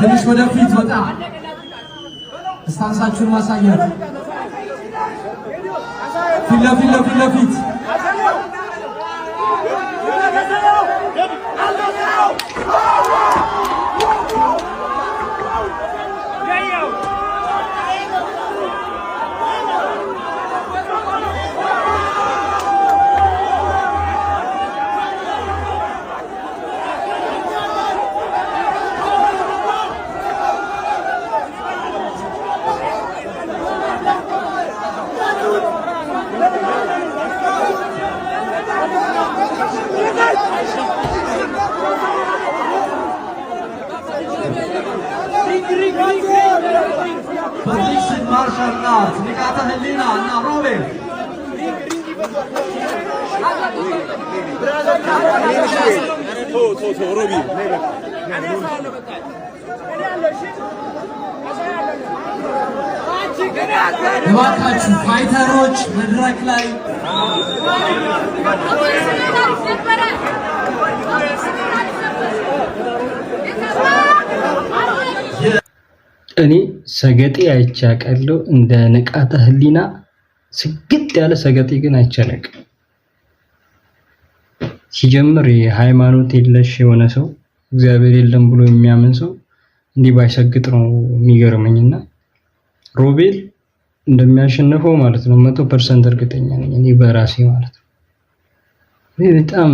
ትንሽ ወደፊት ወጣ ስታንሳችሁን ማሳየት ፊት ለፊት Position martial arts, Nikata Helena, now Robin. Robin. እባካችሁ ፋይተሮች መድረክ ላይ እኔ ሰገጤ አይቻቀለው እንደ ንቃተ ህሊና ስግጥ ያለ ሰገጤ ግን አይቻለቅ ሲጀምር የሃይማኖት የለሽ የሆነ ሰው እግዚአብሔር የለም ብሎ የሚያምን ሰው እንዲህ ባይሰግጥ ነው የሚገርመኝና ሮቤል እንደሚያሸንፈው ማለት ነው 100% እርግጠኛ ነኝ እኔ በራሴ ማለት ነው። በጣም